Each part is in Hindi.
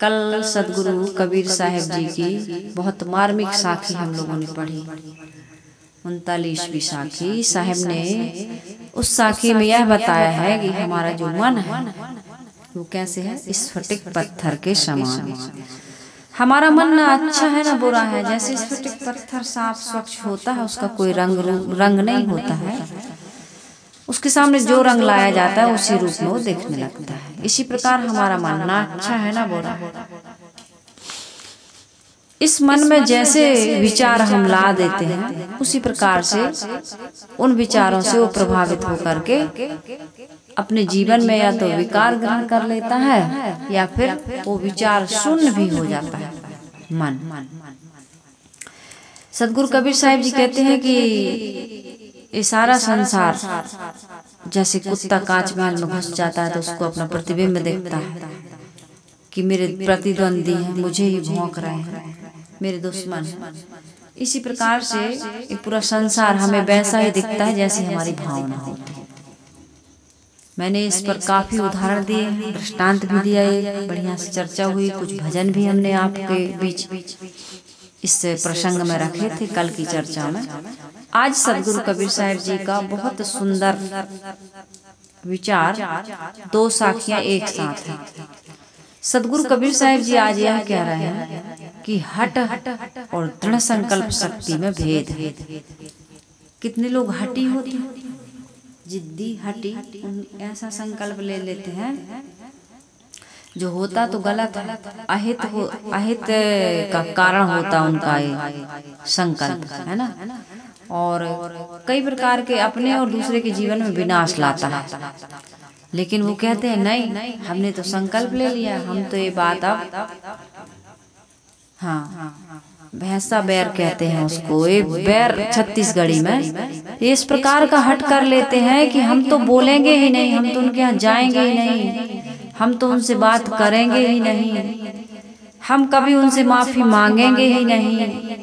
कल सदगुरु कबीर साहब जी की बहुत मार्मिक साखी हम लोगों ने पढ़ी, 39वीं साखी। साहब ने उस साखी में यह बताया है कि हमारा जो मन है वो कैसे है, स्फटिक पत्थर के समान। हमारा मन ना अच्छा है ना बुरा है। जैसे स्फटिक पत्थर साफ स्वच्छ होता है, उसका कोई रंग नहीं होता है, उसके सामने जो रंग लाया जाता है उसी रूप में वो देखने लगता है। इसी प्रकार हमारा मन ना अच्छा है ना बुरा। इस मन में जैसे विचार हम ला देते हैं, उसी प्रकार से उन विचारों से वो प्रभावित होकर के अपने जीवन में या तो विकार ग्रहण कर लेता है या फिर वो विचार शून्य भी हो जाता है मन। सदगुरु कबीर साहब जी कहते हैं कि ये सारा संसार जैसे कुत्ता कांच महल में घुस जाता है तो उसको अपना प्रतिबिंब देखता है कि मेरे प्रतिद्वंदी हैं, मुझे ही भौंक रहे हैं, मेरे दुश्मन हैं। इसी प्रकार से ये पूरा संसार हमें वैसा ही दिखता है जैसी हमारी भावना होती है। मैंने इस पर काफी उदाहरण दिए, दृष्टांत भी दिया, एक बढ़िया से चर्चा हुई, कुछ भजन भी हमने आपके बीच इस प्रसंग में रखे थे कल की चर्चा में। आज सदगुरु कबीर साहब जी का बहुत सुंदर विचार, 2 साखियां एक साथ हैं। सदगुरु कबीर साहब जी आज यह कह रहे हैं कि हट और दृढ़ संकल्प शक्ति में भेद है। कितने लोग हटी होते हैं, जिद्दी हटी, ऐसा संकल्प ले लेते हैं जो होता तो गलत है, अहित का कारण होता उनका ये संकल्प, है ना। और कई प्रकार के अपने और दूसरे के जीवन में विनाश लाता है। लेकिन वो कहते हैं नहीं, हमने तो संकल्प ले लिया, हम तो ये बात अब, हाँ, भैंसा बैर कहते हैं उसको, ये बैर छत्तीसगढ़ी में इस प्रकार का हट कर लेते हैं कि हम तो बोलेंगे ही नहीं, हम तो उनके यहाँ जाएंगे ही नहीं, हम तो उनसे बात करेंगे ही नहीं, हम कभी उनसे माफी मांगेंगे ही नहीं।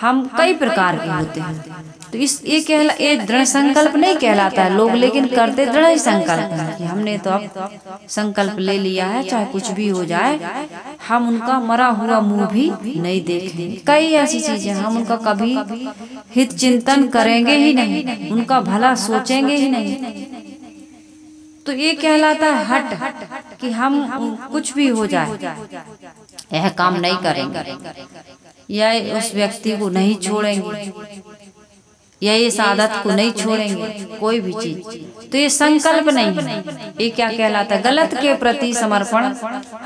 हम कई प्रकार के होते हैं। तो ये दृढ़ संकल्प नहीं कहलाता है लोग, लेकिन करते दृढ़ ही संकल्प है कि हमने तो अब संकल्प ले लिया है, चाहे कुछ भी हो जाए हम उनका मरा हुआ मुंह भी नहीं देखेंगे। कई ऐसी चीजें हम उनका कभी हित चिंतन करेंगे ही नहीं, उनका भला सोचेंगे ही नहीं। तो ये कहलाता है हट कि हम कुछ भी हो जाए यह काम नहीं करेंगे, या उस व्यक्ति को नहीं छोड़ेंगे, या इस आदत को नहीं छोड़ेंगे, कोई भी चीज। तो ये संकल्प नहीं है, ये क्या कहलाता है, गलत के प्रति समर्पण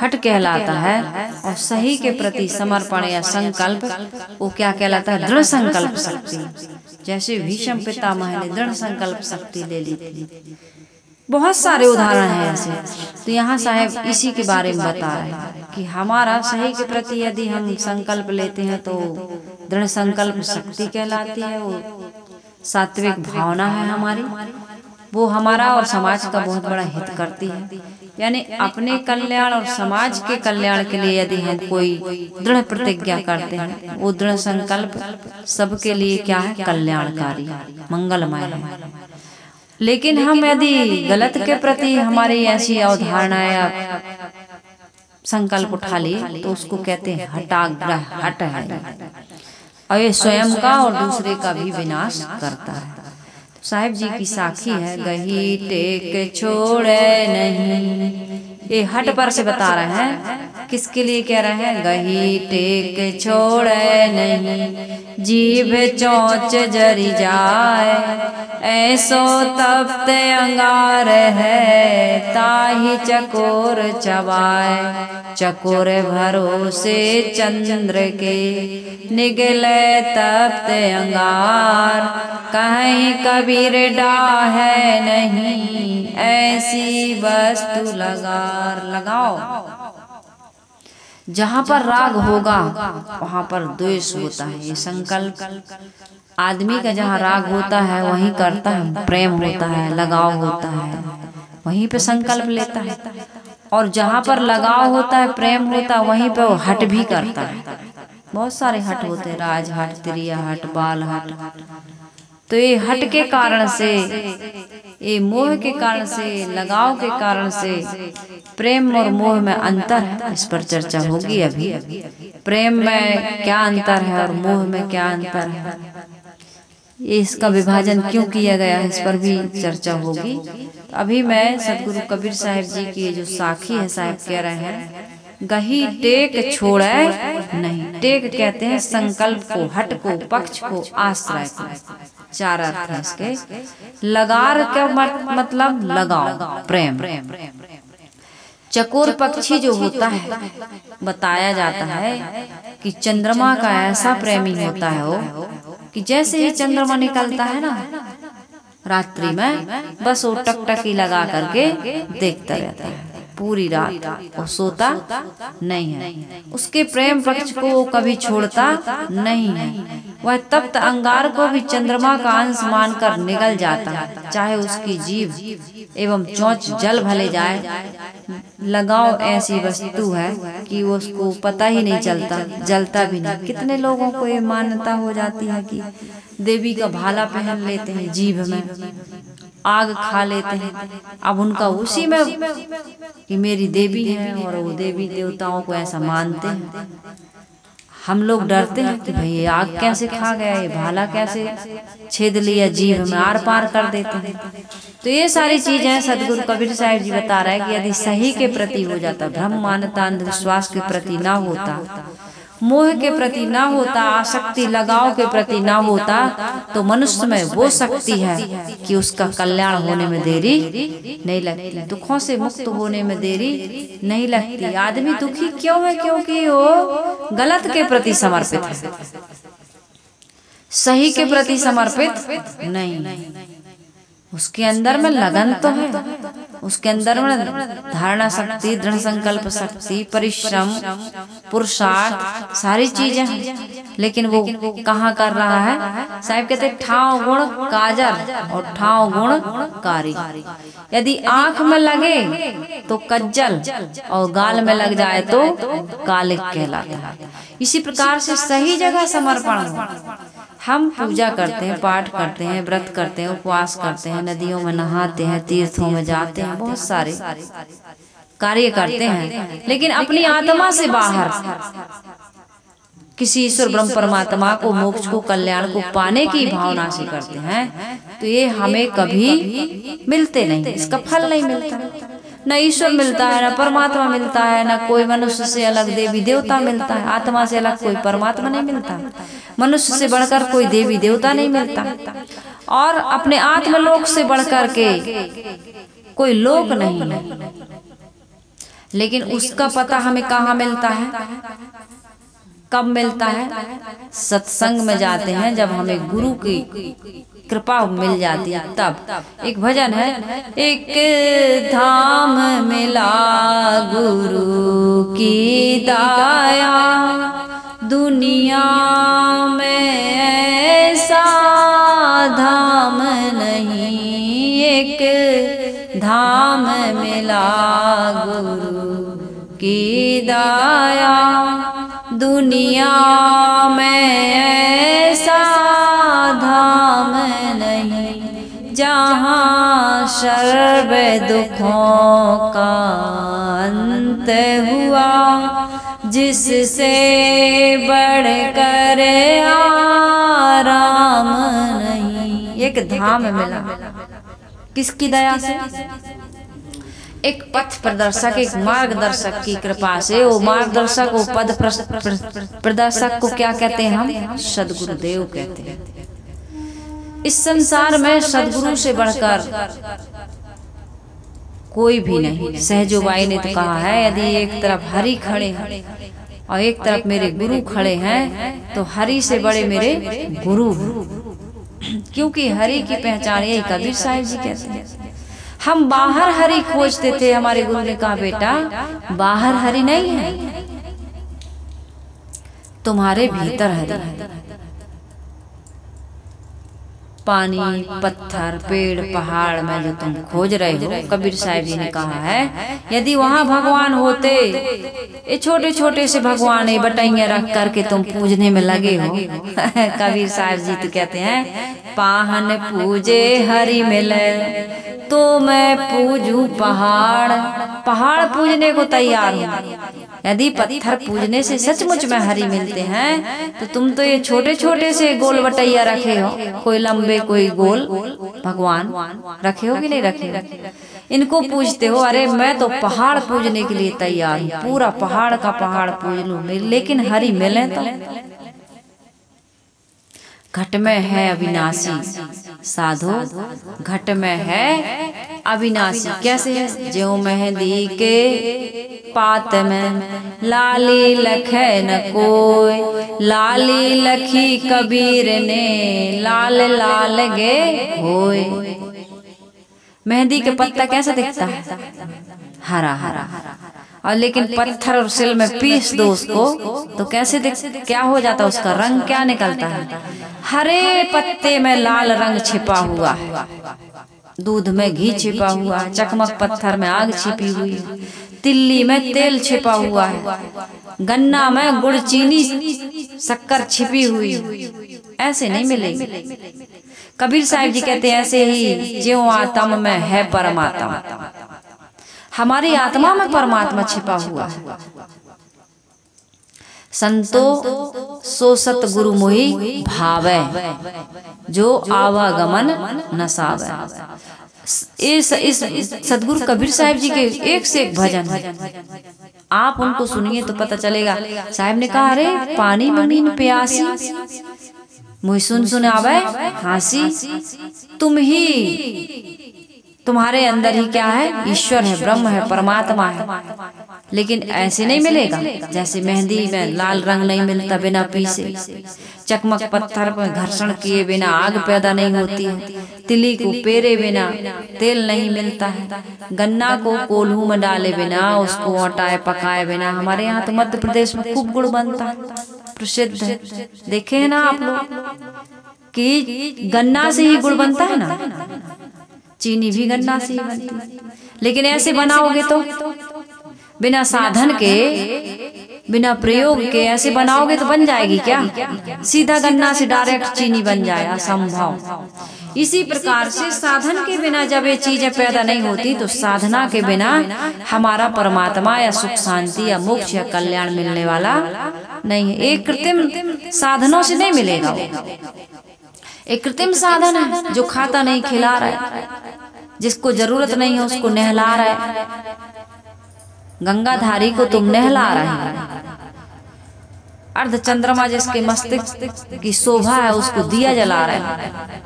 हट कहलाता है। और सही के प्रति समर्पण या संकल्प वो क्या कहलाता है, दृढ़ संकल्प शक्ति। जैसे भीष्म पितामह ने दृढ़ संकल्प शक्ति ले ली थी। बहुत सारे उदाहरण हैं ऐसे। तो यहाँ साहब इसी के बारे में बता रहे हैं कि हमारा सही के प्रति यदि हम संकल्प लेते हैं तो दृढ़ संकल्प शक्ति कहलाती है। वो सात्विक भावना है हमारी, वो हमारा और समाज का बहुत बड़ा हित करती है। यानी अपने कल्याण और समाज के कल्याण के लिए यदि हम कोई दृढ़ प्रतिज्ञा करते हैं, वो दृढ़ संकल्प सबके लिए क्या है, कल्याणकारी, मंगलमय है। लेकिन हम यदि गलत के प्रति हमारी ऐसी अवधारणा या संकल्प उठा लिए तो उसको कहते हैं हटाग्रह, हट है, और ये स्वयं का और दूसरे का भी विनाश करता है। तो साहिब जी की साखी है, गही टेक छोड़े नहीं। ये हट पर से बता रहे हैं, किसके लिए कह रहे हैं, गही टेक छोड़े नहीं, जीभ चोंच जरी जाए, ऐसो तप्त अंगार है, ताही चकोर चबाए, चकोर भरोसे चंद्र के, निगले तप्त अंगार, कहीं कबीर डाहे नहीं, ऐसी वस्तु लगाओ। जहाँ पर राग होगा वहाँ पर द्वेष होता है। ये संकल्प आदमी का जहाँ राग होता है वहीं करता है, प्रेम होता है, लगाव होता है, वहीं पे संकल्प लेता है। और जहाँ पर लगाव होता है, प्रेम होता है, वहीं पे वो हट भी करता है। बहुत सारे हट होते हैं, राज हट, त्रिया हट, बाल हट, तो ये हट के कारण से, ये मोह के कारण से, लगाव के कारण से, प्रेम और मोह में अंतर है, इस पर चर्चा होगी अभी। प्रेम में क्या अंतर है और मोह में क्या अंतर है, ये इसका विभाजन क्यों किया गया है, इस पर भी चर्चा होगी। तो अभी मैं सदगुरु कबीर साहिब जी की जो साखी है, साहिब कह रहे हैं, गही टेक छोड़े नहीं। टेक कहते हैं संकल्प को, हट को, पक्ष को, आश्रय को। चार अर्थ है इसके। लगार का मतलब लगाओ, प्रेम। चकोर पक्षी जो होता है, बताया जाता है कि चंद्रमा का ऐसा प्रेमी होता है वो, कि जैसे ही चंद्रमा निकलता है ना रात्रि में, बस वो टकटकी लगा करके देखता रहता है पूरी रात, वो सोता नहीं है। उसके प्रेम पक्ष को वो कभी छोड़ता नहीं है। वह तप्त अंगार को भी चंद्रमा का अंश मानकर निगल जाता है, चाहे उसकी जीभ एवं चोंच जल भले जाए। लगाव ऐसी वस्तु है कि वो उसको पता ही नहीं चलता, जलता भी नहीं। कितने लोगों को ये मान्यता हो जाती है कि देवी का भाला पहन लेते हैं, जीभ में आग खा लेते हैं। अब उनका उसी में कि मेरी देवी है, और वो देवी देवताओं को ऐसा मानते हैं। हम लोग डरते हैं कि भाई ये आग कैसे खा गया, ये भाला कैसे छेद लिया, जीभ में आर पार कर देते हैं। तो ये सारी चीजें सदगुरु कबीर साहिब जी बता रहे हैं कि यदि सही के प्रति हो जाता, भ्रम मान्यता अंधविश्वास के प्रति ना होता, मोह के प्रति ना होता, आसक्ति लगाव के प्रति ना होता, तो मनुष्य में वो शक्ति है कि उसका कल्याण होने में देरी नहीं लगती, दुखों से मुक्त होने में देरी नहीं लगती। आदमी दुखी क्यों है? क्योंकि वो गलत के प्रति समर्पित है, सही के प्रति समर्पित नहीं। उसके अंदर में लगन तो है, उसके अंदर में धारणा शक्ति, दृढ़ संकल्प शक्ति, परिश्रम, पुरुषार्थ, सारी चीजें हैं, लेकिन वो कहाँ कर रहा है? साहिब कहते हैं ठाव गुण काजर और ठाव गुण कारी। यदि आंख में लगे तो कज्जल, और गाल में लग जाए तो कालिक कहलाता है। इसी प्रकार से सही जगह समर्पण हो। हम पूजा करते हैं, पाठ करते हैं, व्रत करते हैं, उपवास करते हैं, नदियों में नहाते हैं, तीर्थों में जाते हैं, बहुत सारे कार्य करते हैं, लेकिन अपनी आत्मा से बाहर किसी ईश्वर ब्रह्म परमात्मा को, मोक्ष को, कल्याण को पाने की भावना से करते हैं, तो ये हमें कभी मिलते नहीं, इसका फल नहीं मिलता। न ईश्वर मिलता है, न परमात्मा मिलता है, न कोई मनुष्य से अलग देवी देवता मिलता है, आत्मा से अलग कोई परमात्मा नहीं मिलता, मनुष्य से बढ़कर कोई देवी देवता नहीं मिलता, और अपने आत्मलोक से बढ़कर के कोई लोक नहीं है। लेकिन उसका पता हमें कहाँ मिलता है? कब मिलता है? सत्संग में जाते हैं, जब हमें गुरु की कृपा मिल जाती है तब। एक भजन है, एक धाम मिला गुरु की दाया, दुनिया में ऐसा धाम नहीं। एक धाम मिला गुरु की दाया, दुनिया में ऐसा धाम नहीं, जहाँ सर्व दुखों का अंत हुआ, जिससे बढ़कर आराम नहीं। एक धाम मिला, किसकी दया से? एक पथ प्रदर्शक, एक मार्गदर्शक की कृपा से। वो मार्गदर्शक, वो पद प्रदर्शक को क्या कहते हैं हम? सदगुरुदेव कहते हैं। इस संसार में सदगुरु से बढ़कर कोई भी नहीं। सहजोबाई ने तो कहा है, यदि एक तरफ हरि खड़े हैं और एक तरफ मेरे गुरु खड़े हैं, तो हरि से बड़े मेरे गुरु, क्योंकि हरि की पहचान यही कबीर साहिब जी कहते हैं। हम बाहर हरि खोजते थे, हमारे गुरु ने कहा बेटा बाहर हरि नहीं है, तुम्हारे भीतर हरि है। पानी, पत्थर, पेड़, पहाड़ में जो तुम खोज रहे हो, कबीर साहब जी ने कहा है यदि वहाँ भगवान होते, ये छोटे छोटे से भगवान है बटैया रख करके तुम पूजने में लगे हो। कबीर साहब जी तो कहते हैं पाहन पूजे हरि मिले तो मैं पूजू पहाड़। पहाड़ पूजने को तैयार हूँ। यदि पत्थर पूजने से सचमुच में हरि मिलते हैं तो तुम तो ये छोटे छोटे से गोल बटैया रखे हो, कोई लंबे कोई गोल भगवान रखे हो कि नहीं रखे हो, इनको पूजते हो। अरे मैं तो पहाड़ पूजने के लिए तैयार हूँ, पूरा पहाड़ का पहाड़ पूज लूं, लेकिन हरि मिले तो। घट में है अविनाशी साधो, घट में है अविनाशी। कैसे है? ज्यों मेहंदी के पात में लाली लखे न कोई, लाली लखी कबीर ने लाल लाल गे होए। मेहंदी के पत्ता कैसा दिखता है? हरा हरा। और लेकिन पत्थर और सिल में पीस दो उसको तो कैसे क्या हो जाता है? उसका रंग क्या निकलता है? हरे पत्ते में लाल रंग छिपा हुआ है, दूध में घी छिपा हुआ है, चकमक पत्थर में आग छिपी हुई है, तिल्ली में तेल छिपा हुआ है, गन्ना में गुड़ चीनी शक्कर छिपी हुई। ऐसे नहीं मिलेगी। कबीर साहब जी कहते हैं ऐसे ही ज्यों आत्मा में है परमात्मा, हमारी आत्मा में परमात्मा छिपा हुआ है। संतो सो सत गुरु मोहि भावे, जो आवागमन न सावे। इस सदगुरु कबीर साहब जी के एक से एक भजन है, आप उनको सुनिए तो पता चलेगा। साहब ने कहा अरे पानी मंगी न प्यासी, मुझे सुन सुन आवे हासी। तुम ही, तुम्हारे अंदर ही क्या है? ईश्वर है, ब्रह्म है, परमात्मा है। लेकिन ऐसे नहीं मिलेगा जैसे मेहंदी में लाल रंग नहीं मिलता बिना पीसे, चकमक पत्थर पर घर्षण किए बिना आग पैदा नहीं होती है, तिली को पेरे बिना तेल नहीं मिलता है, गन्ना को कोल्हू में डाले बिना, उसको हटाए पकाए बिना। हमारे यहाँ तो मध्य प्रदेश में खूब गुड़ बनता है, प्रसिद्ध है। देखे है ना आप लोग कि गन्ना से ही गुड़ बनता है ना, चीनी भी गन्ना से ही बनती है। लेकिन ऐसे बनाओगे तो बिना साधन के, बिना प्रयोग के ऐसे बनाओगे तो बन जाएगी क्या? सीधा गन्ना से डायरेक्ट चीनी बन जाए, असंभव। इसी प्रकार से साधन के बिना जब ये चीजें पैदा नहीं होती तो साधना के बिना हमारा परमात्मा या सुख शांति या मोक्ष या कल्याण मिलने वाला नहीं है। एक कृत्रिम साधनों से नहीं मिलेगा। एक कृत्रिम साधन है जो खाता नहीं खिला रहा है, जिसको जरूरत नहीं है उसको नहला रहा है। गंगाधारी को तुम नहला रहे हैं, अर्ध चंद्रमा जिसके मस्तिष्क की शोभा है उसको दिया जला रहे हैं।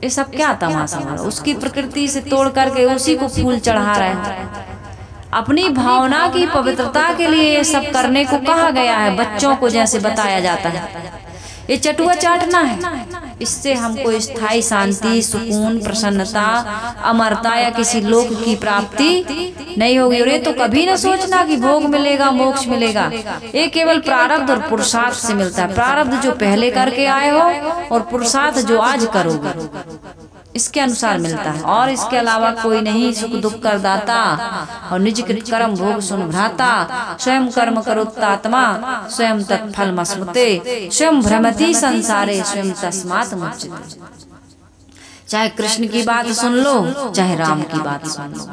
ये सब क्या तमाशा है? उसकी प्रकृति से तोड़ करके उसी को फूल चढ़ा रहे हैं। अपनी भावना की पवित्रता के लिए ये सब करने को कहा गया है। बच्चों को जैसे बताया जाता है ये चटुआ चाटना है, इससे हमको स्थायी शांति, सुकून, प्रसन्नता, अमरता या किसी लोक की प्राप्ति नहीं होगी। और ये तो कभी न सोचना कि भोग मिलेगा, मोक्ष मिलेगा। ये केवल प्रारब्ध और पुरुषार्थ से मिलता है। प्रारब्ध जो पहले करके आए हो और पुरुषार्थ जो आज करोगे, इसके अनुसार मिलता है। और इसके अलावा कोई नहीं सुख दुख कर दाता, और निज कर्म भोग सुन भ्राता। स्वयं कर्म करोत्तात्मा स्वयं तत्फल मस्मृते, स्वयं भ्रमति संसारे स्वयं तस्मात् मुच्यते। चाहे कृष्ण की बात सुन लो, चाहे राम की बात सुन लो।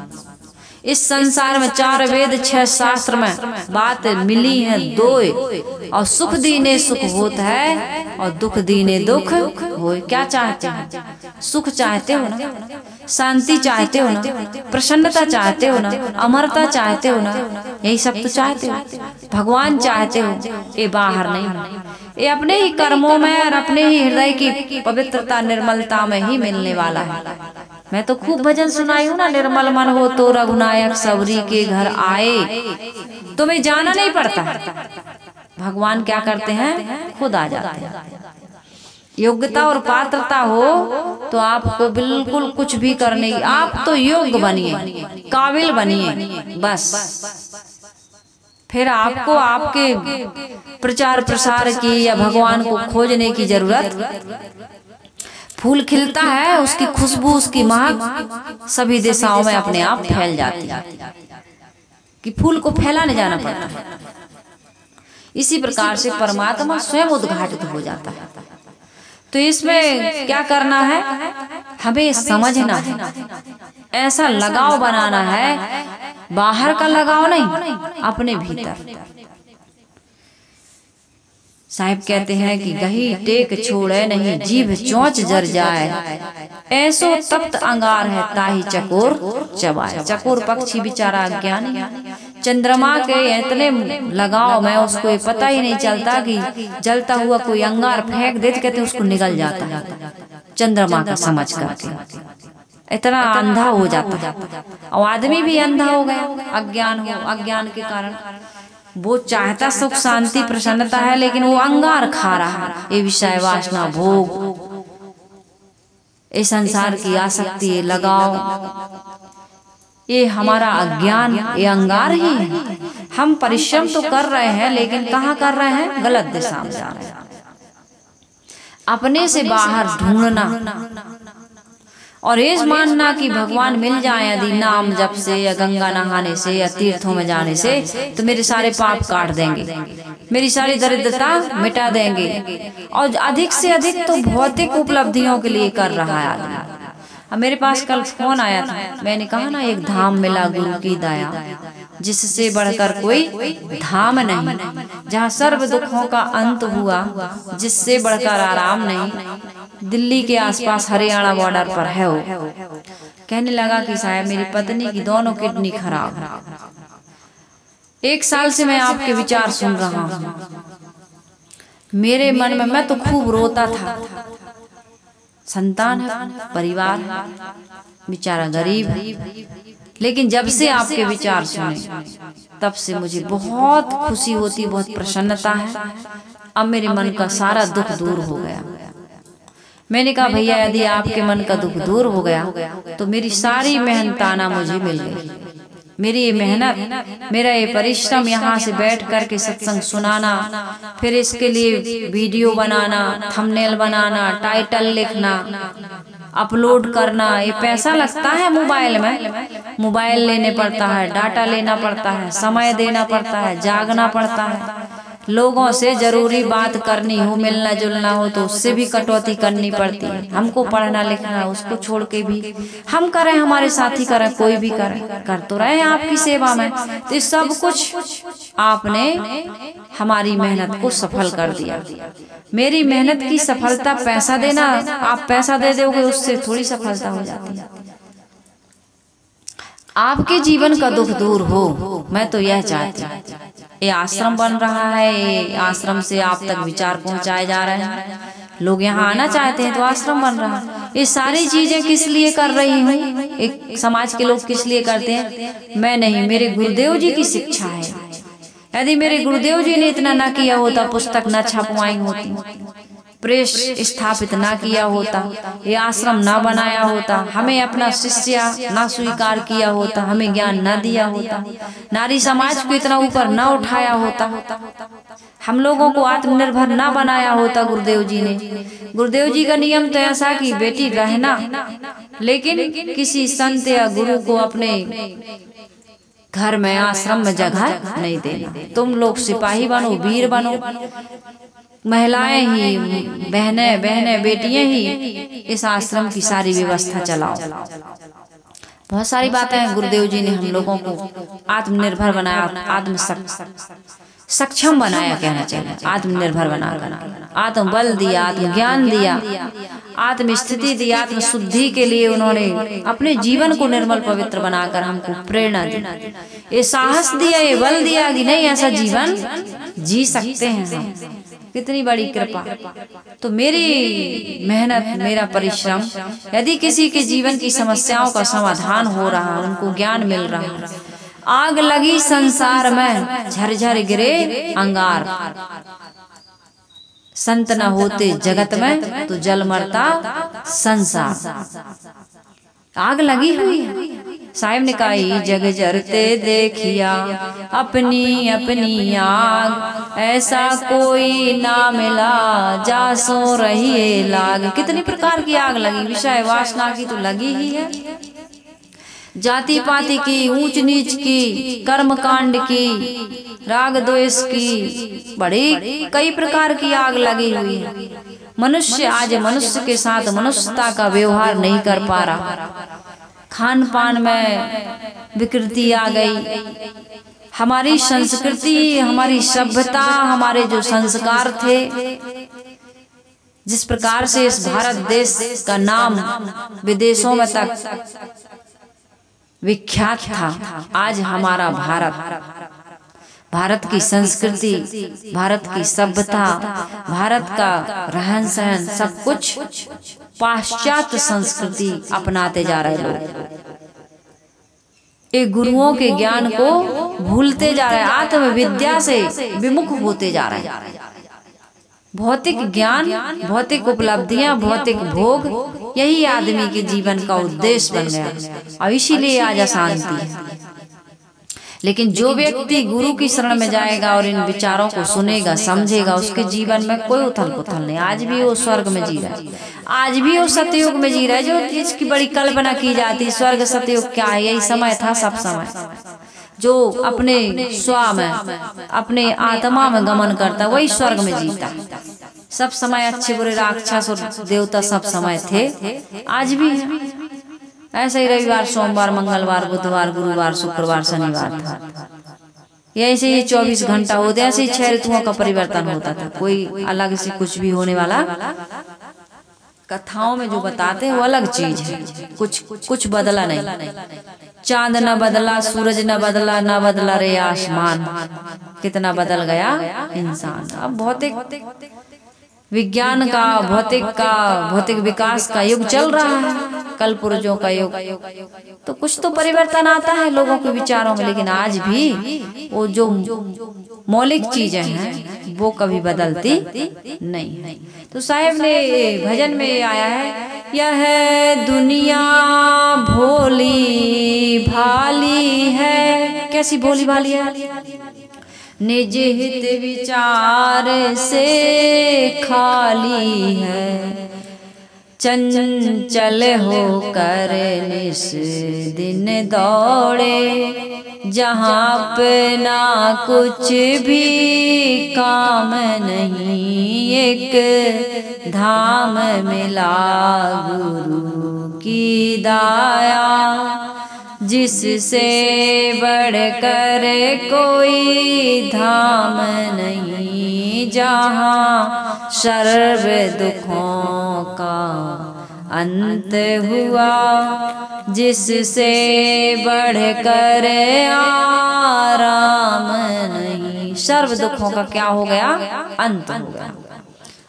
इस संसार में 4 वेद 6 शास्त्र में बात मिली है 2, और सुख दीने सुख होता है और दुख दीने दुख हो। क्या चाहते हैं? सुख चाहते हो ना, शांति चाहते हो ना, प्रसन्नता चाहते हो ना, अमरता चाहते हो ना, यही सब तो चाहते हो। भगवान चाहते हो, ये बाहर नहीं, ये अपने ही कर्मों में और अपने ही हृदय की पवित्रता निर्मलता में ही मिलने वाला है। मैं तो खूब भजन सुनाई हूँ ना, निर्मल मन हो तो रघुनायक सबरी के घर आए। तुम्हें जाना नहीं पड़ता, भगवान क्या करते हैं? खुद आ जाते हैं। योग्यता और पात्रता हो तो आपको बिल्कुल कुछ भी करने की, आप तो योग्य बनिए, काबिल बनिए, बस फिर आपको आपके प्रचार प्रसार की या भगवान को खोजने की जरूरत। फूल खिलता है, उसकी खुशबू, उसकी महक सभी दिशाओं में अपने आप फैल जाती है कि फूल को फैलाने जाना पड़ता है। इसी प्रकार से परमात्मा स्वयं उद्घाटित हो जाता है। तो इसमें क्या करना है, हमें समझना है, ऐसा लगाव बनाना है, बाहर का लगाव नहीं, अपने भीतर। साहिब कहते हैं कि गही टेक छोड़े नहीं, जीभ चोंच जर जाए, ऐसो तप्त अंगार है ताही चकोर चबाए। चकोर पक्षी बेचारा अज्ञानी, चंद्रमा के इतने लगाव में उसको ये पता ही नहीं चलता कि जलता हुआ कोई अंगार फेंक देते, कहते उसको निगल जाता है चंद्रमा का समझ करके, इतना अंधा हो जाता है। और आदमी भी अंधा हो गया, अज्ञान के कारण। वो चाहता सुख शांति प्रसन्नता है, लेकिन वो अंगार खा रहा है, ये विषय वासना भोग, ये संसार की आसक्ति, ये लगाव, ये हमारा अज्ञान, ये अंगार ही है। हम परिश्रम तो कर रहे हैं, लेकिन कहाँ कर रहे हैं, गलत दिशा में जा रहे हैं। अपने से बाहर ढूंढना और ये मानना कि भगवान मिल जाए यदि नाम जप से या गंगा नहाने से या तीर्थों में जाने से, तो मेरे सारे पाप काट देंगे, मेरी सारी दरिद्रता मिटा देंगे। और अधिक से अधिक तो भौतिक उपलब्धियों के लिए कर रहा है आदमी। अब मेरे पास कल फोन आया था, मैंने कहा ना, एक धाम मिला गुरु की दया, जिससे बढ़कर कोई धाम नहीं, जहाँ सर्व दुखों का अंत हुआ, जिससे बढ़कर आराम नहीं। दिल्ली के आसपास हरियाणा बॉर्डर पर है वो। कहने लगा कि साहब मेरी पत्नी की दोनों किडनी खराब है, 1 साल से मैं आपके विचार सुन रहा हूँ। मेरे मन में, मैं तो खूब रोता था, संतान है, परिवार है, बेचारा गरीब है, लेकिन जब से आपके विचार सुने तब से मुझे बहुत खुशी होती, बहुत प्रसन्नता है। अब मेरे मन का सारा दुख दूर हो गया। मैंने कहा भैया यदि आपके मन का दुख दूर हो गया तो मेरी सारी मेहनताना मुझे मिल गई। मेरी ये मेहनत, मेरा ये परिश्रम, यहाँ से बैठ करके सत्संग सुनाना, फिर इसके लिए वीडियो बनाना, थंबनेल बनाना, टाइटल लिखना, अपलोड करना, ये पैसा लगता है मोबाइल में। मोबाइल लेने पड़ता है, डाटा लेना पड़ता है, समय देना पड़ता है, जागना पड़ता है, लोगों से जरूरी बात करनी हो, मिलना जुलना हो तो उससे भी कटौती करनी पड़ती है। हमको पढ़ना लिखना, उसको छोड़ के भी हम करें, हमारे साथी करें, कोई भी करे, कर तो रहे हैं आपकी सेवा में। तो सब कुछ आपने हमारी मेहनत को सफल कर दिया। मेरी मेहनत की सफलता पैसा देना, आप पैसा दे दोगे उससे थोड़ी सफलता हो जाती है। आपके जीवन का दुख दूर हो, मैं तो यह चाहती हूँ। ये आश्रम बन रहा है, ये आश्रम से आप तक विचार पहुंचाए जा रहे हैं, लोग यहाँ आना चाहते हैं तो आश्रम बन रहा है। ये सारी चीजें किस लिए कर रही हूँ, एक समाज के लोग किस लिए करते हैं, मैं नहीं, मेरे गुरुदेव जी की शिक्षा है। यदि मेरे गुरुदेव जी ने इतना ना किया होता, पुस्तक न छपवाई होती, प्रेस स्थापित ना किया होता, ये आश्रम ना बनाया होता, हमें अपना शिष्य ना स्वीकार किया होता, हमें ज्ञान ना दिया होता, नारी समाज को इतना ऊपर ना उठाया होता, हम लोगों को आत्मनिर्भर ना बनाया होता गुरुदेव जी ने। गुरुदेव जी का नियम तो ऐसा कि बेटी रहना, लेकिन किसी संत या गुरु को अपने घर में, आश्रम में जगह नहीं देना। तुम लोग सिपाही बनो, वीर बनो, महिलाएं ही, बहनें बेटियां ही इस आश्रम की सारी व्यवस्था चलाओ। बहुत सारी बातें गुरुदेव जी ने हम लोगों को आत्मनिर्भर बनाया, सक्षम बनाया, कहना चाहिए, आत्मनिर्भर बनाकर आत्मबल दिया, आत्मज्ञान दिया, आत्मस्थिति दी, आत्मशुद्धि के लिए उन्होंने अपने जीवन को निर्मल पवित्र बनाकर हमको प्रेरणा दी, ये साहस दिया, ये बल दिया कि नहीं, ऐसा जीवन जी सकते हैं हम। कितनी बड़ी कृपा। तो मेरी मेहनत, मेरा परिश्रम, यदि किसी के जीवन की समस्याओं का समाधान हो रहा, उनको ज्ञान मिल रहा, आग लगी संसार में झरझर गिरे अंगार, संत न होते जगत में तो जल मरता संसार। आग लगी हुई है। साहिब ने कहा जग जरते देखिया अपनी अपनी आग, ऐसा कोई ना मिला जा सो रही लाग। कितनी प्रकार की आग लगी, विषय वासना की तो लगी ही है, जाति पाति की, ऊंच नीच की, कर्म कांड की, राग द्वेष की, बड़ी कई प्रकार की आग लगी हुई है। मनुष्य आज मनुष्य के साथ मनुष्यता का व्यवहार नहीं कर पा रहा, खान पान में विकृति आ गई, हमारी संस्कृति, हमारी सभ्यता, हमारे जो संस्कार थे, जिस प्रकार से इस भारत देश का नाम विदेशों में तक विख्यात था, आज हमारा भारत की संस्कृति, भारत की सभ्यता, भारत का रहन सहन सब कुछ पाश्चात्य संस्कृति अपनाते जा रहे लोग। एक गुरुओं के ज्ञान को भूलते जा रहे हैं, आत्मविद्या से विमुख होते जा रहे हैं। भौतिक ज्ञान, भौतिक उपलब्धियां, भौतिक भोग, यही आदमी के जीवन का उद्देश्य बन गया और इसीलिए आज अशांति है। लेकिन जो व्यक्ति गुरु की शरण में जाएगा और इन विचारों को सुनेगा, समझेगा, उसके जीवन में कोई उथल पुथल नहीं। आज भी वो स्वर्ग में जी रहा है, आज भी वो सतयुग में जी रहा है, जो जिसकी बड़ी कल्पना की जाती है। स्वर्ग सतयुग क्या है, यही समय था सब समय। जो अपने स्व में, अपने आत्मा में गमन करता, वही स्वर्ग में जीता। सब समय अच्छे बुरे राक्षस और देवता सब समय थे, आज भी है। ऐसे ही रविवार, सोमवार, मंगलवार, बुधवार, गुरुवार, शुक्रवार, शनिवार था। ऐसे ही 24 घंटा होते, ऐसे ही 6 ऋतुओं का परिवर्तन होता था। कोई अलग से कुछ भी होने वाला कथाओं में जो बताते हैं वो अलग चीज है, कुछ बदला नहीं। चांद न बदला, सूरज न बदला, न बदला रे आसमान, कितना बदल गया इंसान। अब भौतिक विज्ञान का, भौतिक विकास का युग चल रहा है, कल पुर्जों का युग, तो कुछ तो परिवर्तन आता है लोगों के विचारों में। लेकिन आज भी वो जो मौलिक चीजें हैं वो कभी बदलती नहीं। तो साहिब ने भजन में आया है, यह दुनिया भोली भाली है। कैसी भोली भाली है? निज हित विचार से खाली है, चंचल होकर निस दिन दौड़े, जहाँ पे ना कुछ भी काम नहीं, एक धाम मिला गुरु की दाया, जिससे बढ़कर कोई धाम नहीं, जहाँ सर्व दुखों का अंत हुआ, जिससे बढ़कर आराम नहीं। सर्व दुखों का क्या हो गया? अंत हो गया।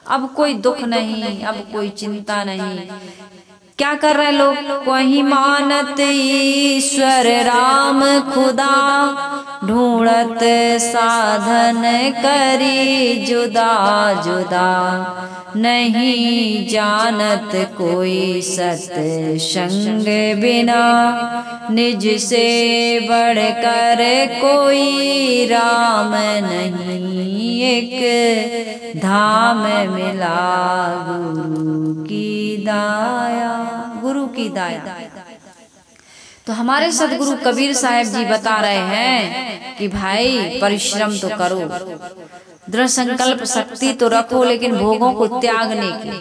अब कोई दुख नहीं, अब कोई चिंता नहीं। क्या कर रहे लोग? कोई मानत ईश्वर राम खुदा, ढूंढत साधन करी जुदा जुदा, नहीं जानत कोई सत्संग बिना, निज से बढ़कर कोई राम नहीं, एक धाम मिला गुरु की दाया, गुरु की दाया। तो हमारे सदगुरु कबीर साहब जी बता रहे हैं कि भाई परिश्रम तो करो, दृढ़ संकल्प शक्ति तो रखो, लेकिन भोगों को त्यागने की,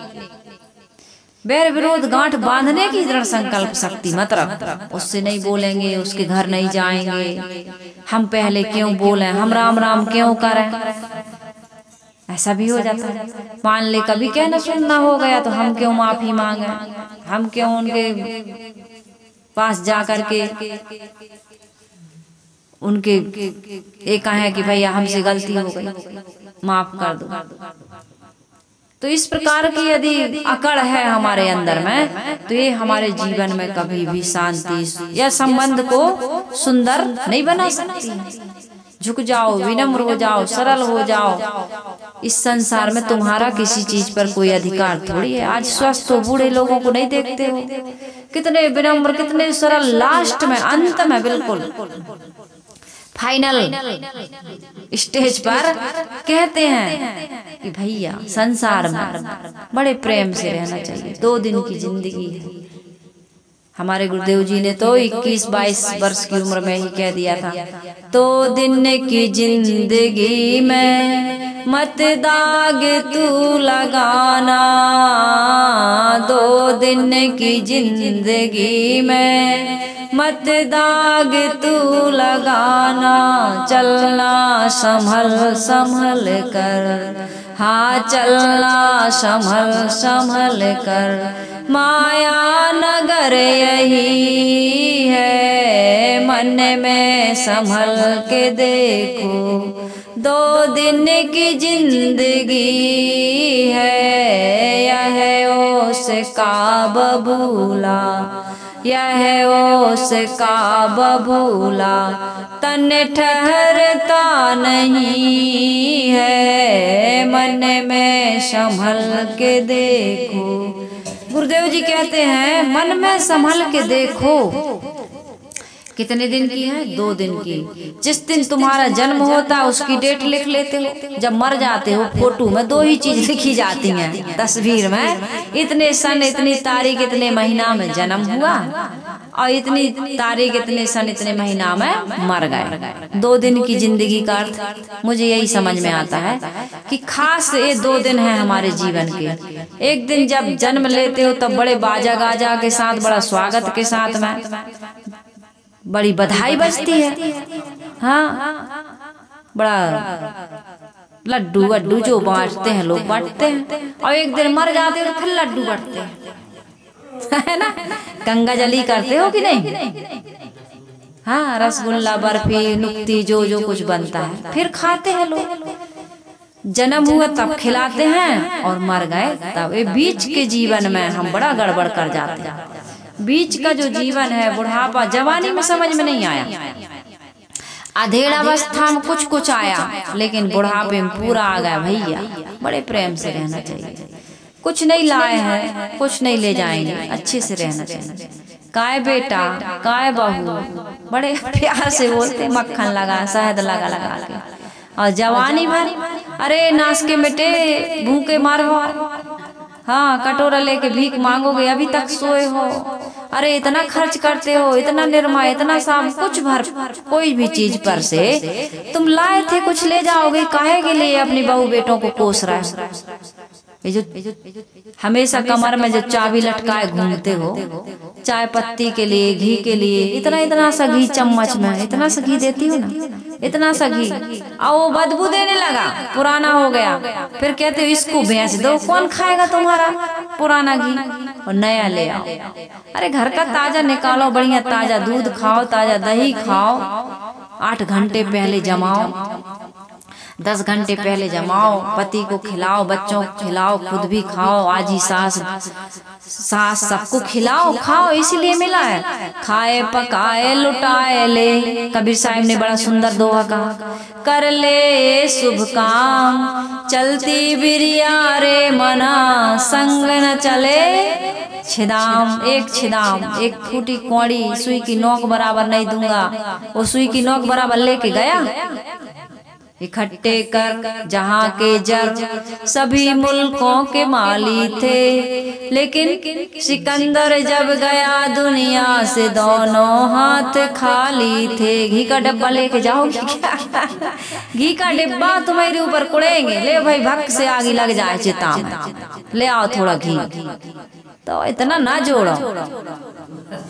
बैर विरोध गांठ बांधने की दृढ़ संकल्प शक्ति मत रखो। उससे नहीं बोलेंगे, उसके घर नहीं जाएंगे, हम पहले क्यों बोले, हम राम राम क्यों करें, ऐसा भी हो जाता है। मान ले कभी कहना सुनना हो गया तो हम क्यों माफी मांगे, हम क्यों उनके पास जा करके उनके एक कहें कि भैया हमसे गलती हो गई, माफ कर दो। तो इस प्रकार की यदि अकड़ है हमारे अंदर में, तो ये हमारे जीवन में कभी भी शांति या संबंध को सुंदर नहीं बना सकती। झुक जाओ, विनम्र हो जाओ, सरल हो जाओ। इस संसार में तुम्हारा किसी चीज पर कोई अधिकार थोड़ी है। आज स्वस्थ हो बूढ़े लोगों को नहीं देखते हो, कितने विनम्र, कितने सरल, लास्ट में, अंत में, बिल्कुल फाइनल स्टेज पर कहते हैं कि भैया संसार में बड़े प्रेम से रहना चाहिए, 2 दिन की जिंदगी है। हमारे गुरुदेव जी ने तो 21-22 वर्ष की उम्र में ही कह दिया था, 2 दिन की जिंदगी में मत दाग तू लगाना, 2 दिन की जिंदगी में मत दाग तू लगाना, चलना संभल संभल कर, हाँ चलना संभल संभल कर, माया नगर यही है, मन में संभल के देखो, 2 दिन की जिंदगी है, यह ओस का बबूला, यह ओस का बबूला, तन ठहरता नहीं है, मन में संभल के देखो। गुरुदेव जी कहते हैं मन में संभल के देखो। कितने दिन की है? 2 दिन की। जिस दिन तुम्हारा जन्म होता है उसकी डेट लिख लेते हो, जब मर जाते हो फोटो में 2 ही चीज लिखी जाती हैं तस्वीर में, इतने सन इतनी तारीख इतने महीना में जन्म हुआ और इतनी तारीख इतने सन इतने महीना में मर गए। 2 दिन की जिंदगी का अर्थ मुझे यही समझ में आता है कि खास ये 2 दिन है हमारे जीवन के। एक दिन जब जन्म लेते हो तब बड़े बाजा गाजा के साथ, बड़ा स्वागत के साथ में बड़ी बधाई बजती है, हाँ बड़ा लड्डू वड्डू जो बांटते हैं लोग बांटते हैं, और एक दिन मर जाते हैं तो फिर लड्डू बांटते हैं, है ना। गंगा जली करते हो कि नहीं? हाँ, रसगुल्ला बर्फी नुक्ती जो जो कुछ बनता है फिर खाते हैं लोग। जन्म हुआ तब खिलाते हैं और मर गए तब। ये बीच के जीवन में हम बड़ा गड़बड़ कर जाते हैं। बीच का जो जीवन है, बुढ़ापा, जवानी में समझ में नहीं आया, अधेड़ अवस्था में कुछ कुछ आया, लेकिन बुढ़ापे में पूरा आ गया। भैया बड़े प्रेम से रहना चाहिए। कुछ नहीं लाए हैं, कुछ नहीं ले जाएंगे, अच्छे से रहना चाहिए। काय बेटा काय बहू, बड़े प्यार से बोलते, मक्खन लगा शहद लगा लगा के। और जवानी भर अरे नाच के बेटे भूखे मारो, हाँ कटोरा लेके भीख मांगोगे, अभी तक सोए हो, अरे इतना खर्च करते हो, इतना निरमा, इतना साम, कुछ भर कोई भी चीज पर से तुम लाए थे कुछ ले जाओगे, काहे के लिए अपनी बहू बेटों को कोस रहा है। ये जो हमेशा कमर में जो चाबी लटकाए घूमते हो, चाय पत्ती के लिए, घी के लिए, इतना इतना सा घी चम्मच में, इतना सा घी देती हो ना, इतना सा घी, और वो बदबू देने लगा, पुराना हो गया। फिर कहते हो इसको बेच दो, कौन खाएगा तुम्हारा पुराना घी, और नया ले आओ। अरे घर का ताजा निकालो, बढ़िया ताजा दूध खाओ, ताजा दही खाओ, 8 घंटे पहले जमाओ, 10 घंटे पहले जमाओ, पति को खिलाओ, बच्चों को खिलाओ, खुद भी खाओ, आजी सास सबको खिलाओ, खाओ, इसीलिए मिला है। खाए पकाए लुटाए ले, कबीर साहब ने बड़ा सुंदर दोहा कहा, कर ले शुभ काम चलती बिरिया रे मना, संग न चले छिदाम। एक छिदाम, एक फूटी कौड़ी सुई की नोक बराबर नहीं दूंगा, वो सुई की नोक बराबर लेके गया। इकट्ठे कर जहाँ के जर सभी मुल्कों के माली थे, लेकिन सिकंदर जब गया दुनिया से दोनों हाथ खाली थे। घी का डब्बा लेके जाओगे क्या? घी का डिब्बा तुम्हारे ऊपर कुड़ेंगे, ले भाई भक्त से आगे लग जाए चिता में, ले आओ थोड़ा घी। तो इतना ना जोड़ो,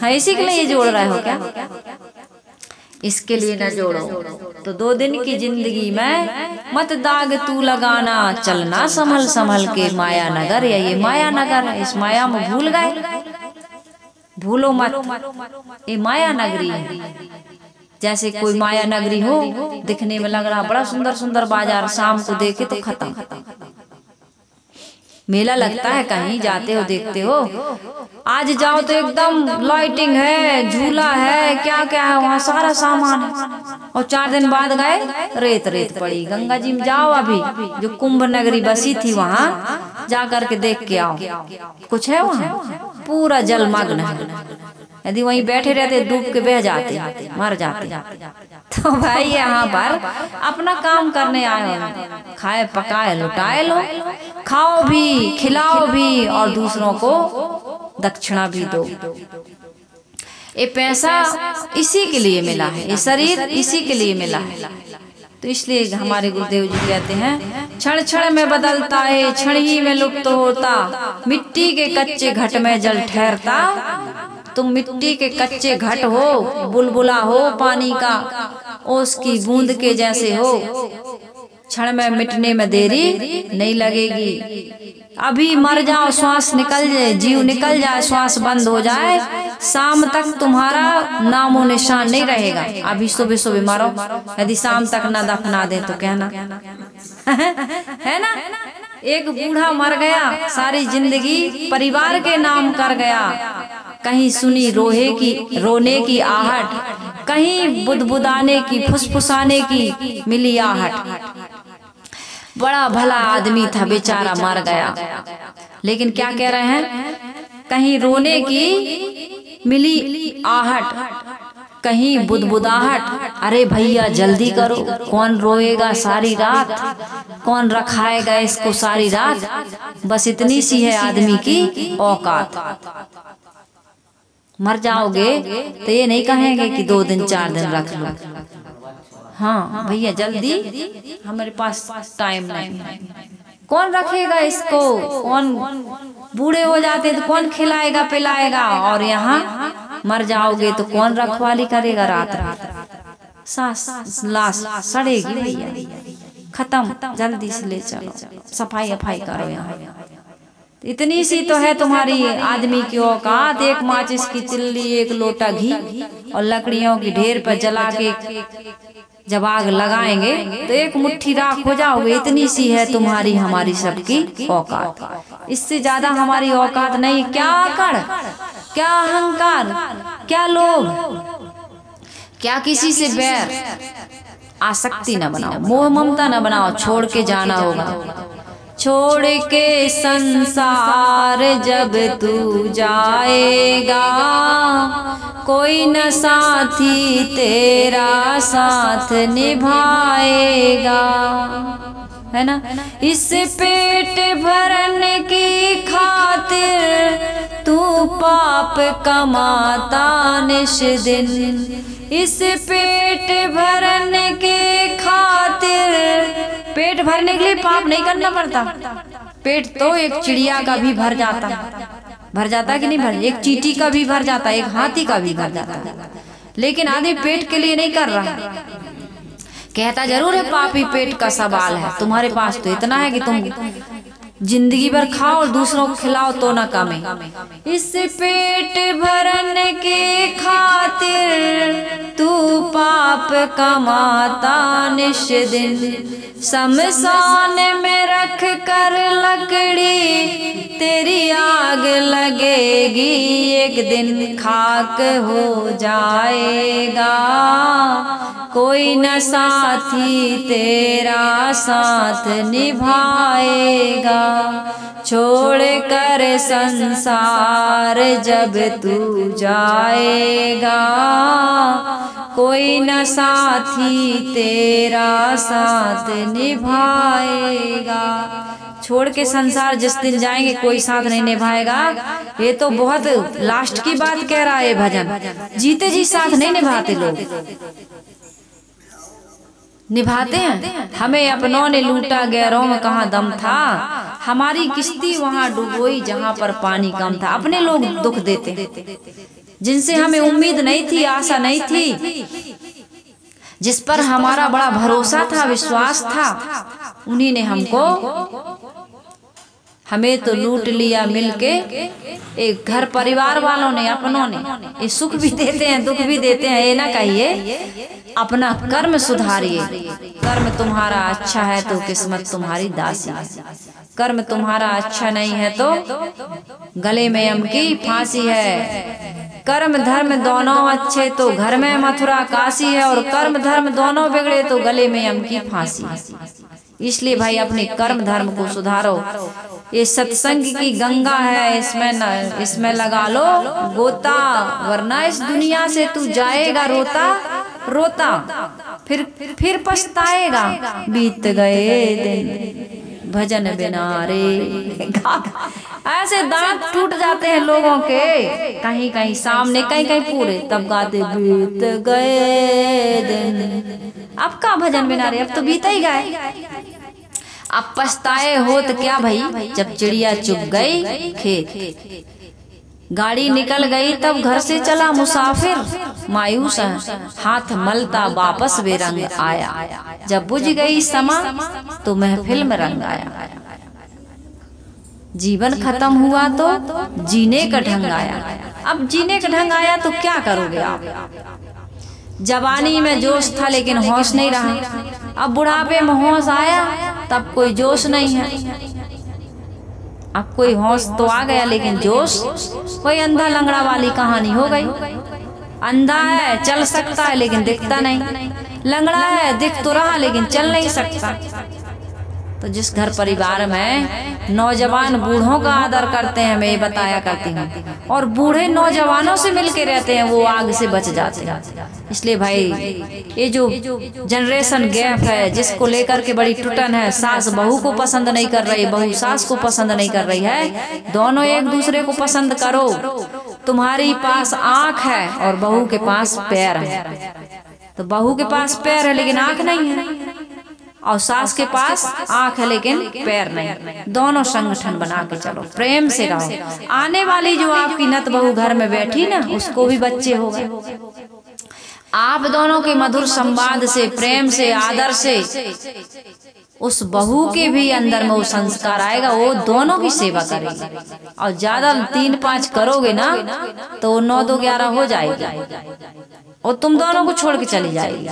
हाँ इसी के लिए जोड़ रहे हो क्या? इसके लिए न जोड़ो। तो 2 दिन की जिंदगी में मत दाग तू लगाना, चलना संभल संभल के, माया नगर या ये माया नगर है, इस माया में भूल गए, भूलो मत, ये माया नगरी है। जैसे कोई माया नगरी हो, दिखने में लग रहा बड़ा सुंदर सुंदर बाजार, शाम को देखे तो खत्म, मेला लगता है, कहीं जाते हो देखते हो, आज जाओ तो एकदम लाइटिंग है, झूला है, क्या क्या है वहाँ, सारा सामान है। और 4 दिन बाद गए, रेत रेत पड़ी। गंगा जी में जाओ, अभी जो कुंभ नगरी बसी थी वहाँ जा करके देख के आओ, कुछ है वहाँ, पूरा जलमग्न है। यदि वहीं बैठे रहते डूब के बह जाते, मर जाते। तो भाई यहाँ पर अपना काम करने आए हो, खाए पकाए लुटाए लो, खाओ भी खिलाओ भी और दूसरों को दक्षिणा भी दो। ये पैसा इसी के लिए मिला है, ये शरीर इसी के लिए मिला है। तो इसलिए हमारे गुरुदेव जी कहते हैं, क्षण क्षण में बदलता है, क्षण ही में लुप्त होता, मिट्टी के कच्चे घट में जल ठहरता। तुम मिट्टी के कच्चे घट हो, बुलबुला हो पानी का, ओस की बूंद के जैसे हो, क्षण में मिटने में देरी नहीं लगेगी। अभी मर जाओ, श्वास निकल जाए, जीव निकल जाए, श्वास बंद हो जाए, शाम तक तुम्हारा नामो निशान नहीं रहेगा। अभी सुबह सुबह मरो, यदि शाम तक न दफना दे तो कहना है ना। एक बूढ़ा मर गया, सारी जिंदगी परिवार के नाम कर गया, कहीं सुनी रोने की आहट, कहीं बुदबुदाने की फुसफुसाने की मिली आहट। बड़ा भला आदमी था, बेचारा मर गया, लेकिन क्या कह रहे हैं, कहीं रोने की मिली आहट, कहीं बुदबुदाहट। अरे भैया जल्दी करो, कौन रोएगा सारी रात, कौन रखाएगा इसको सारी रात। बस इतनी सी है आदमी की औकात। मर जाओगे तो ये नहीं कहेंगे कि 2 दिन 4 दिन रख लो। हाँ भैया जल्दी, हमारे पास टाइम नहीं है। कौन रखेगा इसको, कौन बूढ़े हो जाते तो कौन खिलाएगा पिलाएगा, और यहाँ मर जाओगे तो कौन रखवाली करेगा रात रात। सांस लाश सड़ेगी भैया, खत्म, जल्दी से ले चलो, सफाई अफाई करो यहाँ। इतनी सी तो है तुम्हारी आदमी की औकात, एक माचिस की तिल्ली, एक लोटा घी और लकड़ियों की ढेर पर जला के जब आग लगाएंगे तो एक मुट्ठी राख हो जाओगे। इतनी सी है तुम्हारी हमारी सबकी औकात, इससे ज्यादा हमारी औकात नहीं। क्या आकड़, क्या अहंकार, क्या लोभ, क्या किसी से बैर, आसक्ति न बनाओ, मोह ममता न बनाओ, छोड़ के जाना होगा। छोड़ के संसार जब तू जाएगा, कोई न साथी तेरा साथ निभाएगा, है ना। इस पेट भरने की खातिर तू पाप कमाता निश दिन, इस पेट भरने के खातिर, पेट भरने के लिए पाप नहीं करना पड़ता। पेट तो एक चिड़िया का भी भर जाता कि नहीं भर, एक चींटी का भी भर जाता, एक हाथी का भी भर जाता, लेकिन आदमी पेट के लिए नहीं कर रहा। कहता जरूर है पापी पेट का सवाल है, तुम्हारे पास तो इतना है कि तुम जिंदगी भर खाओ और दूसरों को खिलाओ तो न कमे। इस पेट भरने के खातिर तू पाप कमाता निश दिन, शमशान में रख कर लकड़ी तेरी आग लगेगी, एक दिन खाक हो जाएगा, कोई न साथी तेरा साथ निभाएगा। छोड़ कर संसार जब तू जाएगा, कोई न साथी तेरा साथ निभाएगा। छोड़ के संसार जिस दिन जाएंगे कोई साथ नहीं निभाएगा। ये तो बहुत लास्ट की बात कह रहा है भजन, जीते जी साथ नहीं निभाते लोग, निभाते हैं। हमें अपनों ने लूटा, गैरों में कहाँ दम था, हमारी किश्ती वहाँ डूबोई जहाँ पर पानी कम था। अपने लोग दुख देते, जिनसे हमें उम्मीद नहीं थी, आशा नहीं थी, जिस पर हमारा बड़ा भरोसा था, विश्वास था, उन्हीं ने हमको हमें तो लूट लिया मिलके। एक घर परिवार वालों ने, अपनों ने, ये सुख भी देते हैं दुख भी देते हैं, ये ना कहिए। अपना कर्म सुधारिए। कर्म तुम्हारा अच्छा है तो किस्मत तुम्हारी दासी है, कर्म तुम्हारा अच्छा नहीं है तो गले में यम की फांसी है। कर्म धर्म दोनों अच्छे तो घर में मथुरा काशी है, और कर्म धर्म दोनों बिगड़े तो गले में यम की फांसी है। इसलिए भाई अपने कर्म धर्म को सुधारो। ये सत्संग की गंगा है, इसमें लगा लो गोता, वरना इस दुनिया से तू जाएगा रोता रोता, फिर पछताएगा। बीत गए दिन भजन बिना रे। ऐसे दांत टूट जाते हैं लोगों के, कहीं कहीं सामने, कहीं कहीं पूरे, तब गाते बीत गए दिन। अब का भजन बिना रे, अब तो बीता ही गए। अब पछताए हो तो क्या भाई, जब चिड़िया चुग गई खेत, गाड़ी निकल गई तब घर से चला मुसाफिर। मायूस हाथ मलता वापस बेरंग आया, जब बुझ गई समा तो महफिल में रंग आया। जीवन खत्म हुआ तो जीने का ढंग आया। अब जीने का ढंग आया तो क्या करोगे आप? जवानी में जोश था लेकिन होश नहीं रहा, अब बुढ़ापे में होश आया तब कोई जोश नहीं है। अब कोई होश तो आ गया लेकिन जोश, कोई अंधा लंगड़ा वाली कहानी हो गई। अंधा है चल सकता है लेकिन दिखता नहीं, लंगड़ा है दिख तो रहा लेकिन चल नहीं सकता। तो जिस घर परिवार में नौजवान बूढ़ों का आदर करते हैं, मैं ये बताया करती हूँ, और बूढ़े नौजवानों से मिलके रहते हैं, वो आग से बच जाते हैं। इसलिए भाई ये जो जनरेशन गैप है, जिसको लेकर के बड़ी टुटन है, सास बहू को पसंद नहीं कर रही, बहू सास को पसंद नहीं कर रही है, दोनों एक दूसरे को पसंद करो। तुम्हारी पास आँख है और बहू के पास पैर है, तो बहू के पास पैर है लेकिन आँख नहीं है, और सास के पास आँख है लेकिन पैर नहीं। दोनों संगठन बना के चलो, प्रेम से रहो। आने वाली जो आपकी नत बहू घर में बैठी ना, उसको भी बच्चे हो गए। आप दोनों के मधुर संवाद से, प्रेम से, आदर से उस बहू के भी अंदर में वो संस्कार आएगा, वो दोनों की सेवा करेगी। और ज्यादा 3-5 करोगे ना तो 9-2-11 हो जाएगी, और तुम दोनों को छोड़ के चली जाएगी।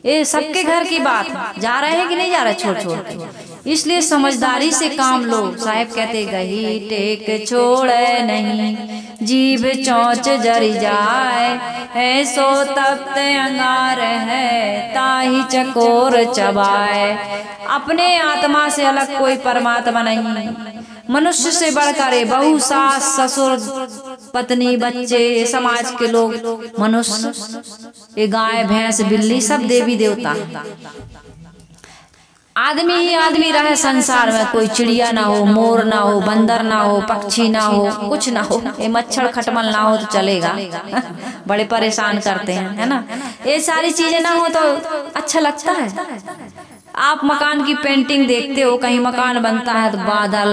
ये सबके घर की बात है, जा रहे हैं कि नहीं जा रहे छोड़ छोड़ के। इसलिए समझदारी से काम लो। साहेब कहते गही टेक छोड़े नहीं, जीभ चौंच जरी जाए, ऐसो तप्त अंगार है ताही चकोर चबाए। अपने आत्मा से अलग कोई परमात्मा नहीं, मनुष्य से बढ़कर बहू, सास, ससुर, पत्नी, बच्चे, समाज के लोग, मनुष्य, ये गाय, भैंस, बिल्ली सब देवी देवता। आदमी ही आदमी रहे संसार में, कोई चिड़िया ना हो, मोर ना हो, बंदर ना हो, पक्षी ना हो, कुछ ना हो, ये मच्छर खटमल ना हो तो चलेगा। बड़े परेशान करते हैं, है ना। ये सारी चीजें ना हो तो अच्छा लगता है। आप मकान की पेंटिंग देखते हो, कहीं मकान बनता है तो बादल,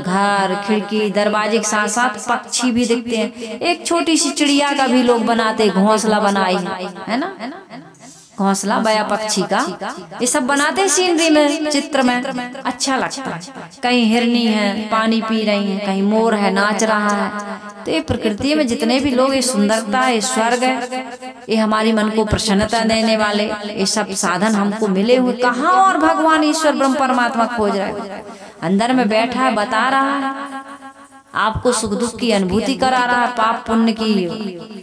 घर, खिड़की, दरवाजे के साथ साथ पक्षी भी दिखते हैं। एक छोटी सी चिड़िया का भी लोग बनाते, घोंसला बनाई है ना, घोंसला बया पक्षी का, ये सब बनाते सीनरी में, चित्र में, अच्छा लगता है। कहीं हिरनी है पानी पी रही है, कहीं मोर है नाच रहा है। तो ये प्रकृति में जितने भी लोग, ये सुंदरता है, स्वर्ग है, ये हमारी मन को प्रसन्नता देने वाले ये सब साधन हमको मिले हुए। कहाँ और भगवान ईश्वर ब्रह्म परमात्मा खोज रहे हैं, अंदर में बैठा है, बता रहा है आपको, सुख दुख की अनुभूति करा रहा है, पाप पुण्य की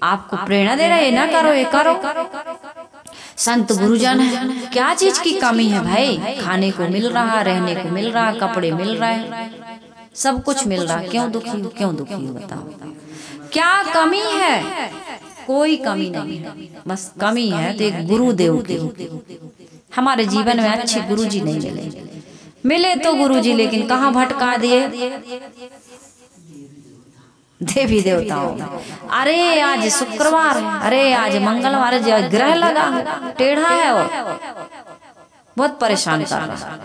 आपको प्रेरणा दे रहा है, ये ना करो ये करो। संत गुरुजन है, क्या चीज की कमी है भाई? खाने को मिल रहा, रहने को मिल रहा, कपड़े मिल रहे, सब कुछ मिल रहा, क्यों दुखी हो? क्यों दुखी हो बताओ, क्या कमी है? कोई कमी नहीं है, बस कमी है तो एक गुरुदेव की। हमारे जीवन में अच्छे गुरुजी नहीं मिले, मिले तो गुरुजी, लेकिन कहाँ भटका दिए देवी देवताओं। अरे आज शुक्रवार है, अरे आज मंगलवार, ग्रह लगा है, टेढ़ा है, और बहुत परेशान कर रहा है।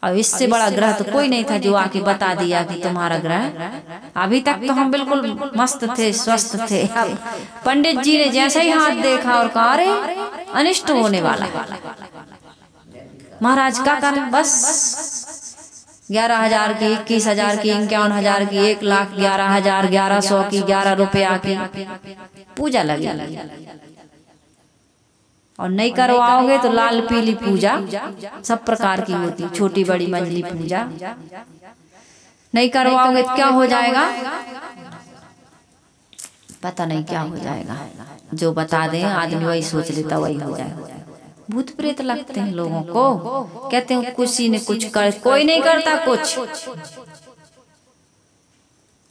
अब इससे बड़ा ग्रह तो कोई नहीं था जो आके बता दिया कि तुम्हारा ग्रह। अभी तक तो हम बिल्कुल मस्त थे, स्वस्थ थे। अब पंडित जी ने जैसे ही हाथ देखा और कहा अरे अनिष्ट होने वाला है, महाराज क्या करें? बस 11,000 की, 21,000 की, 51,000 की, 1,11,000, 1,100 की, 11 रुपया की पूजा लगी। और नहीं करवाओगे तो लाल पीली पूजा सब प्रकार की होती, छोटी बड़ी मंजली पूजा। नहीं करवाओगे तो क्या हो जाएगा, पता नहीं क्या हो जाएगा। जो बता दें आदमी वही सोच लेता, वही हो जाएगा। भूत प्रेत लगते हैं लोगों को, कहते हैं किसी ने कुछ कर, कोई नहीं करता कुछ,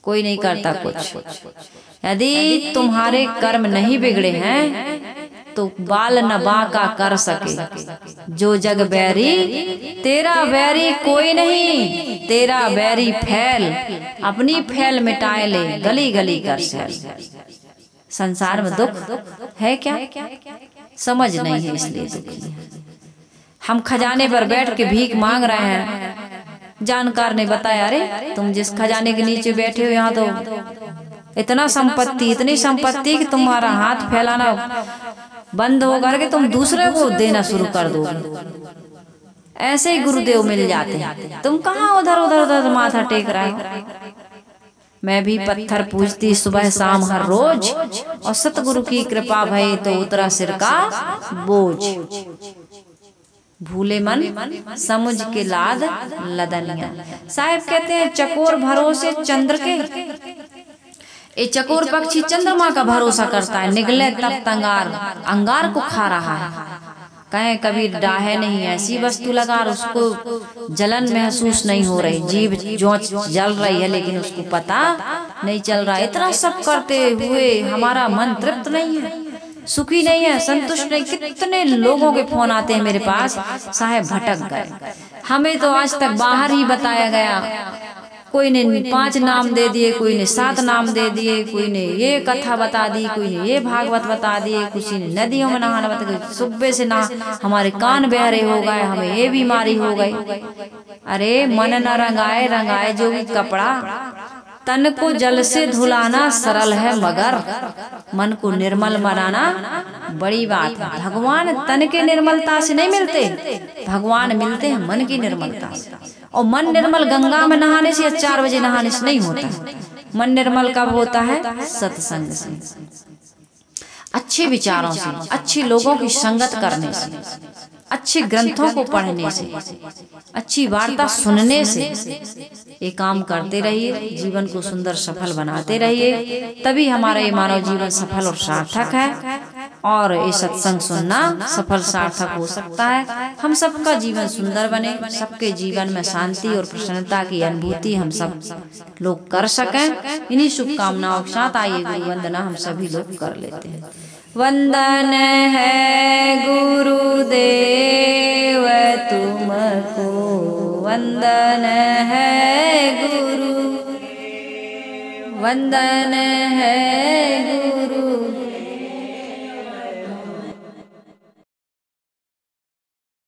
कोई नहीं करता कुछ। यदि तुम्हारे कर्म नहीं बिगड़े हैं तो बाल न बांका कर सके जो जग बैरी, तेरा बैरी कोई नहीं, तेरा बैरी फैल अपनी फैल मिटाए ले, गली गली कर सैल। संसार में दुख है क्या, समझ नहीं है, इसलिए दुखी है। हम खजाने पर बैठ के भीख मांग रहे हैं, जानकार ने बताया अरे तुम जिस खजाने के नीचे बैठे हो यहाँ तो इतना संपत्ति, इतनी संपत्ति कि तुम्हारा हाथ फैलाना बंद हो करके तुम दूसरे को देना शुरू कर दो। ऐसे ही गुरुदेव मिल जाते हैं, तुम कहाँ उधर उधर उधर माथा टेक रहे हो। मैं भी पत्थर पूजती सुबह शाम हर रोज, और सतगुरु की कृपा भई तो उतरा सिर का बोझ। भूले मन समुझ के लाद लदनिया। साहब कहते हैं चकोर भरोसे चंद्र के, ये चकोर पक्षी चंद्रमा का भरोसा करता है, निगले तब तंगार अंगार को खा रहा है। कहें कभी डाहे नहीं ऐसी वस्तु लगा, उसको जलन महसूस नहीं हो रही, जीभ जो जल रही है लेकिन उसको पता नहीं चल रहा। इतना सब करते हुए हमारा मन तृप्त नहीं है, सुखी नहीं है, संतुष्ट नहीं। कितने लोगों के फोन आते हैं मेरे पास, साहब भटक गए, हमें तो आज तक बाहर ही बताया गया। कोई ने 5 नाम दे दिए, कोई ने 7 नाम दे दिए, कोई ने ये कथा बता दी, कोई ने ये भागवत बता दिए, किसी ने नदियों में नहाना बता दिया। सुबह से ना हमारे कान बहरे हो गए, हमें ये बीमारी हो गई। अरे मन न रंगाए रंगाए जोगी कपड़ा, तन को जल से धुलाना सरल है मगर मन को निर्मल बनाना बड़ी बात है। भगवान तन के निर्मलता से नहीं मिलते, भगवान मिलते हैं मन की निर्मलता से। और मन निर्मल गंगा में नहाने से या 4 बजे नहाने से नहीं होता। मन निर्मल कब होता है, सत्संग से, अच्छे विचारों से, अच्छे लोगों की संगत करने से, अच्छे ग्रंथों को पढ़ने से, अच्छी वार्ता सुनने से। ये काम करते रहिए, जीवन को सुंदर सफल बनाते रहिए, तभी हमारा ये मानव जीवन सफल और सार्थक है। और ये सत्संग सुनना सफल सार्थक हो सकता है। हम सबका जीवन सुंदर बने, सबके जीवन में शांति और प्रसन्नता की अनुभूति हम सब लोग कर सकें। इन्हीं शुभकामनाओं के साथ आइए गुरु वंदना हम सभी लोग कर लेते हैं। वंदन है गुरुदेव तुमको, वंदन है गुरु, वंदन है गुरु।